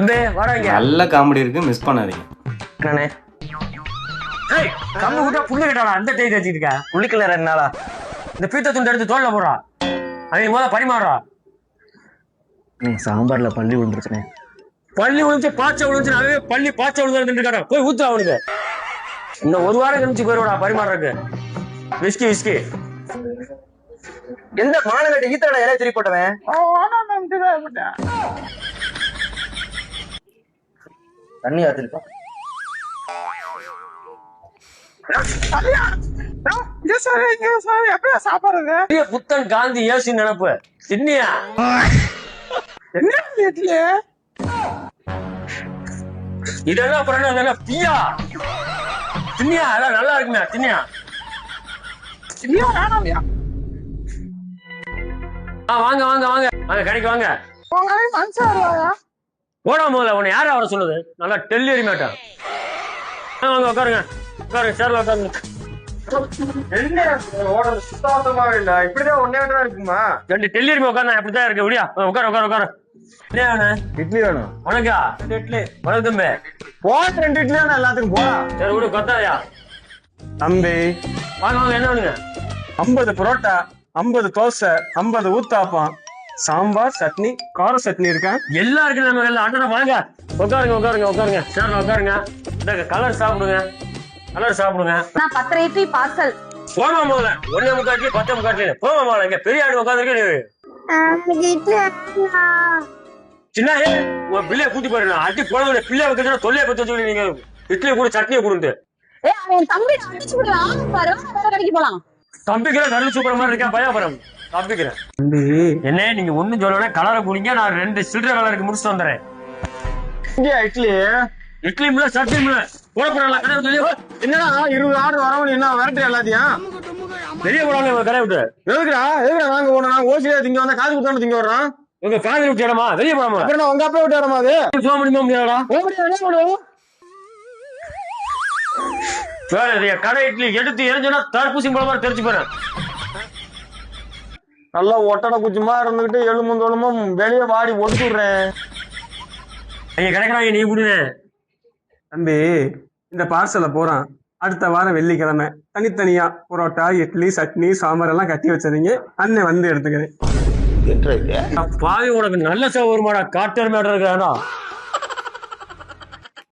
நல்ல காமெடி இருக்கு, மிஸ் பண்ணாதீங்க. என்னண்ணே கம்மு விட்டா புள்ளி கட்டாடா அந்த டை வச்சுக்கிட்ட புள்ளிக்கல 2 நாளா இந்த பீத்த துண்டு எடுத்து தோல்ல போடுறா அவங்க முதல்ல பரிமாறுறா. சாம்பார்ல பள்ளி விழுந்துருச்சுனே. பள்ளி விழுந்து பாய்ச்ச விழுந்துச்சு. அதே பள்ளி பாய்ச்ச விழுந்துருக்காடா போய் ஊத்து அவனுக்கு. இன்னும் 1 வாரம் கழிச்சு போயிடுவா பரிமாறுறதுக்கு. விஸ்கி எந்த மானகட்ட ஈத்தடா இலைய திருப்பி போட்டவன் தண்ணி ஆத்திருப்பா. புத்தன் காந்தி ஏசி நினைப்பு தின்னியா இதெல்லாம் அப்புறம் என்ன பியா தின்னியா அதான் நல்லா இருக்குமே தின்னியா வாங்க வாங்க வாங்க வாங்க கடைக்கு வாங்க. போடாம போல உன்னை யாரும் வர சொல்லுது? நல்லா டெல்லி மாட்டேன். வாங்க உட்காருங்க உட்காருங்க சேர்ல உட்காருங்க. இப்படிதான் ஒன்னே இருக்குமா? 2 டெல்லி உட்காந்து அப்படித்தான் இருக்கு. விடியா உட்கார உட்கார உட்கார. என்ன வேணும்? இட்லி வேணும். உனக்கா? இட்லி உனக்கு தம்பி போன 2 இட்லி வேணும் எல்லாத்துக்கும் போடா. சரி விடு கொத்தாயா தம்பி. வாங்க வாங்க என்ன வேணுங்க? 50 புரோட்டா, 50 தோசை, 50 ஊத்தாப்பம், சாம்பார் சட்னி, கார சட்னி இருக்கேன். எல்லாம் இருக்கு நம்ம எல்லாம். அண்ணா வாங்க உட்காருங்க உட்காருங்க உட்காருங்க சேர்ல உட்காருங்க. இந்த கலர் சாப்பிடுங்க கலர் சாப்பிடுங்க. நான் 10 இட்லி பார்சல். போமா முதல்ல 1 முக்கால் இட்லி 10 முக்கால் இட்லி. போமா முதல்ல இங்க பெரிய ஆடு உட்காந்துருக்கு. சின்ன உன் பிள்ளைய கூட்டி போயிருங்க. அடி போன பிள்ளைய வைக்க தொல்லையை பத்தி சொல்லி நீங்க இட்லியை கூட சட்னியை கொடுத்து தம்பிக்கிறேன். நல்ல சூப்பர் மாதிரி இருக்கேன் பயாபரம் தம்பிக்கிறேன். என்ன நீங்க ஒண்ணும் சொல்லணும் கலரை குடிங்க. நான் 2 சில்லற கலருக்கு முடிச்சுட்டு வந்துடுறேன். இட்லி இட்லி மில்ல சட்னி மில்ல என்னடா 20 ஆர்டர் வரவங்க என்ன வரட்டு எல்லாத்தையும் பெரிய போடாம கடை விட்டு எதுக்குடா நாங்க போனோம். நாங்க ஓசியா திங்க வந்தா காது குத்தாண்டு திங்க வர்றோம். உங்க காது விட்டு இடமா வெளியே போடாம அப்புறம் உங்க அப்பா விட்டு இடமா அது போக முடியுமா முடியாதா? கடை இட்லி எடுத்து எரிஞ்சுன்னா தர்பூசி போல மாதிரி தெரிச்சு போறேன். நல்லா ஒட்டடை குச்சிமா இருந்துகிட்டு எலும்பும் தோலுமும் வெளியே வாடி ஒடுத்துடுறேன். நீங்க கிடைக்கிறாங்க நீ விடுங்க தம்பி. இந்த பார்சலை போறான் அடுத்த வாரம் வெள்ளிக்கிழமை தனித்தனியா புரோட்டா இட்லி சட்னி சாம்பார் எல்லாம் கட்டி வச்சிருங்க. அண்ணன் வந்து எடுத்துக்கிறேன். பாவி உனக்கு நல்ல சௌகரியமாடா காட்டர் மேடம் இருக்காடா.